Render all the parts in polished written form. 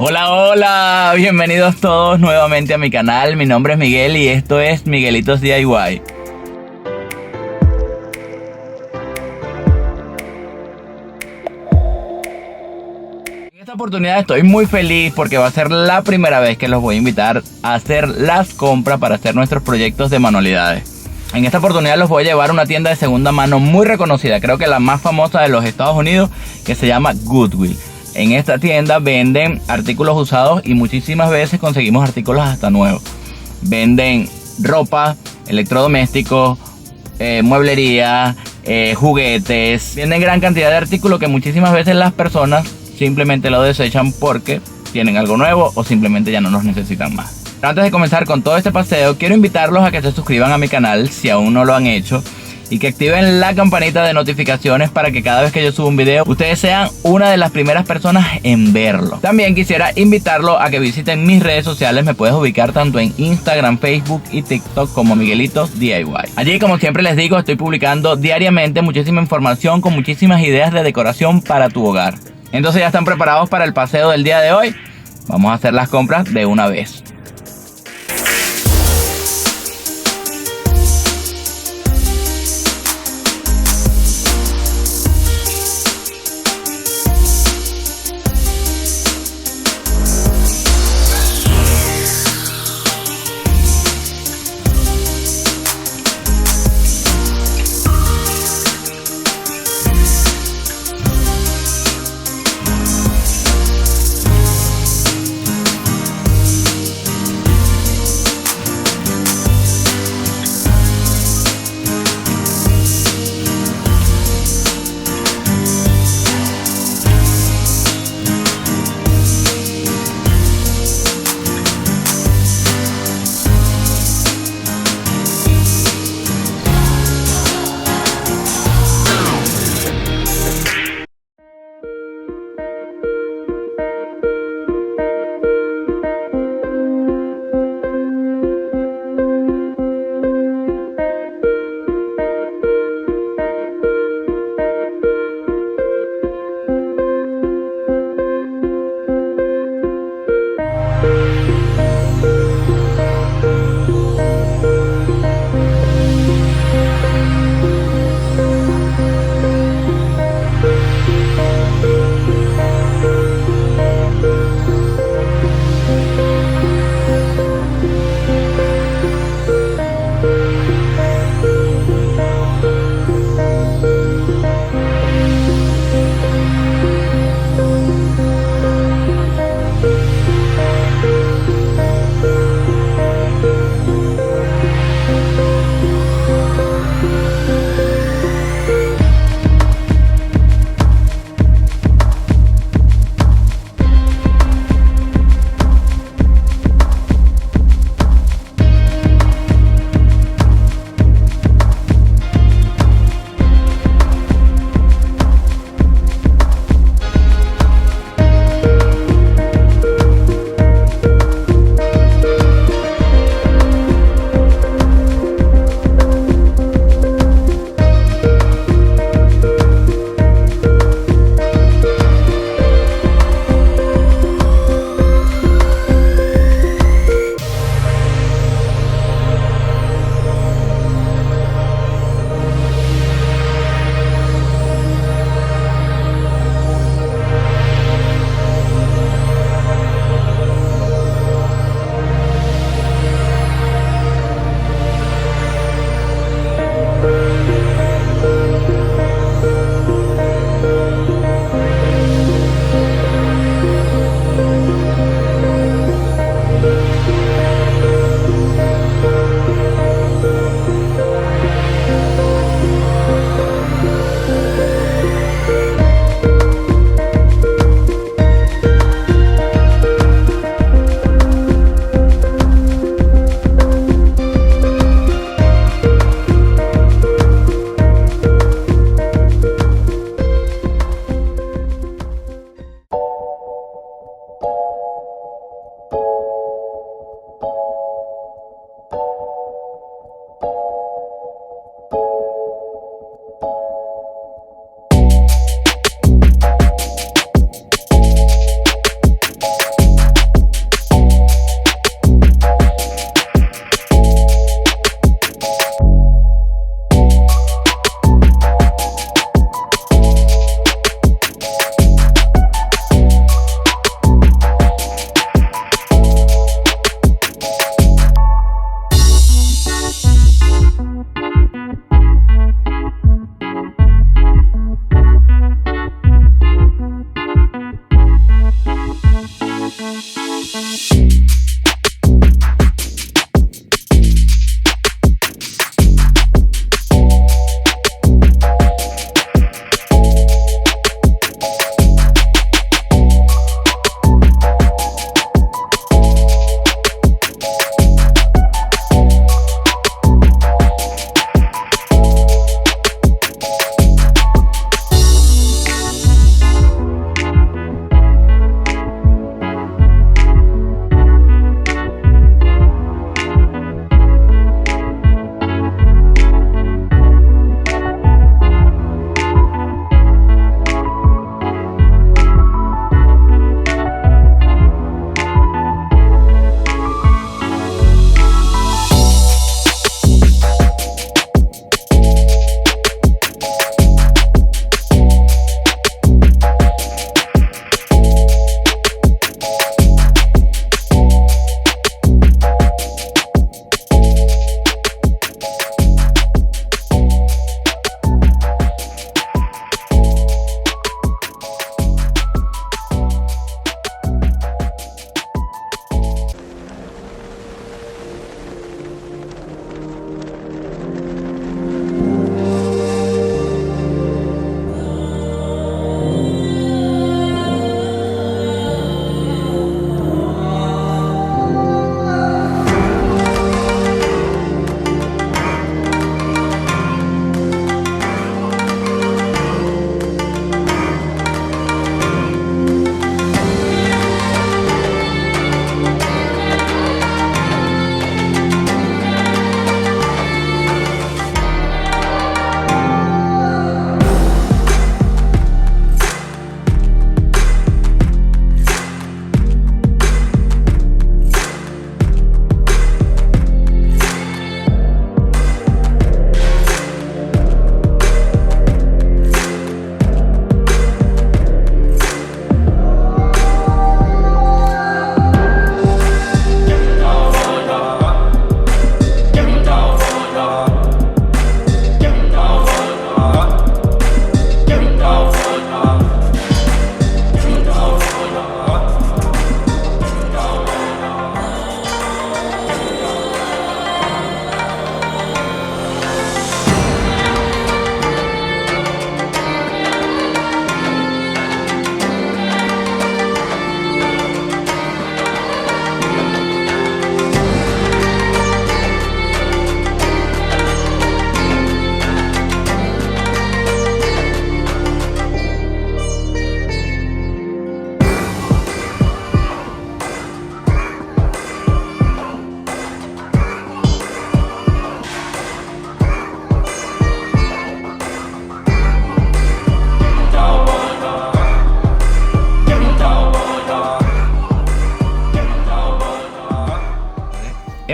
Hola, hola, bienvenidos todos nuevamente a mi canal. Mi nombre es Miguel y esto es Miguelitos DIY. En esta oportunidad estoy muy feliz porque va a ser la primera vez que los voy a invitar a hacer las compras para hacer nuestros proyectos de manualidades. En esta oportunidad los voy a llevar a una tienda de segunda mano muy reconocida, creo que la más famosa de los Estados Unidos, que se llama Goodwill. En esta tienda venden artículos usados y muchísimas veces conseguimos artículos hasta nuevos. Venden ropa, electrodomésticos, mueblería, juguetes. Venden gran cantidad de artículos que muchísimas veces las personas simplemente lo desechan porque tienen algo nuevo o simplemente ya no los necesitan más. Pero antes de comenzar con todo este paseo, quiero invitarlos a que se suscriban a mi canal si aún no lo han hecho y que activen la campanita de notificaciones para que cada vez que yo suba un video ustedes sean una de las primeras personas en verlo. También quisiera invitarlos a que visiten mis redes sociales. Me puedes ubicar tanto en Instagram, Facebook y TikTok como Miguelitos DIY. Allí, como siempre les digo, estoy publicando diariamente muchísima información con muchísimas ideas de decoración para tu hogar. Entonces, ¿ya están preparados para el paseo del día de hoy? Vamos a hacer las compras de una vez.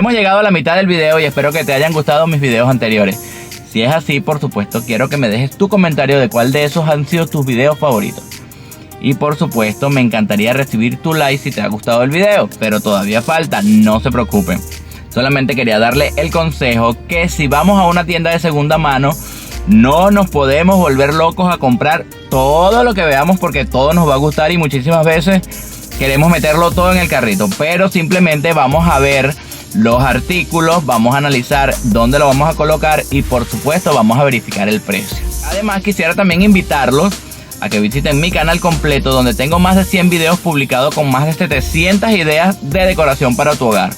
Hemos llegado a la mitad del video y espero que te hayan gustado mis videos anteriores. Si es así, por supuesto, quiero que me dejes tu comentario de cuál de esos han sido tus videos favoritos. Y por supuesto, me encantaría recibir tu like si te ha gustado el video, pero todavía falta, no se preocupen. Solamente quería darle el consejo que si vamos a una tienda de segunda mano, no nos podemos volver locos a comprar todo lo que veamos porque todo nos va a gustar y muchísimas veces queremos meterlo todo en el carrito. Pero simplemente vamos a ver los artículos, vamos a analizar dónde lo vamos a colocar y por supuesto vamos a verificar el precio. Además, quisiera también invitarlos a que visiten mi canal completo donde tengo más de 100 videos publicados con más de 700 ideas de decoración para tu hogar.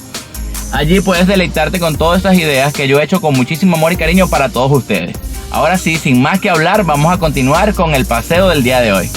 Allí puedes deleitarte con todas estas ideas que yo he hecho con muchísimo amor y cariño para todos ustedes. Ahora sí, sin más que hablar, vamos a continuar con el paseo del día de hoy.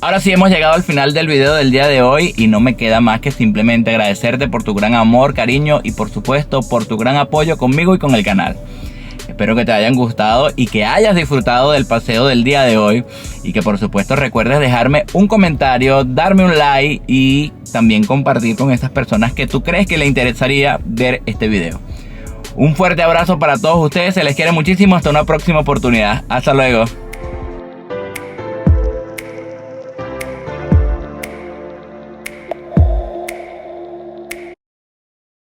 Ahora sí, hemos llegado al final del video del día de hoy y no me queda más que simplemente agradecerte por tu gran amor, cariño y por supuesto por tu gran apoyo conmigo y con el canal. Espero que te hayan gustado y que hayas disfrutado del paseo del día de hoy y que por supuesto recuerdes dejarme un comentario, darme un like y también compartir con esas personas que tú crees que le interesaría ver este video. Un fuerte abrazo para todos ustedes, se les quiere muchísimo, hasta una próxima oportunidad. Hasta luego.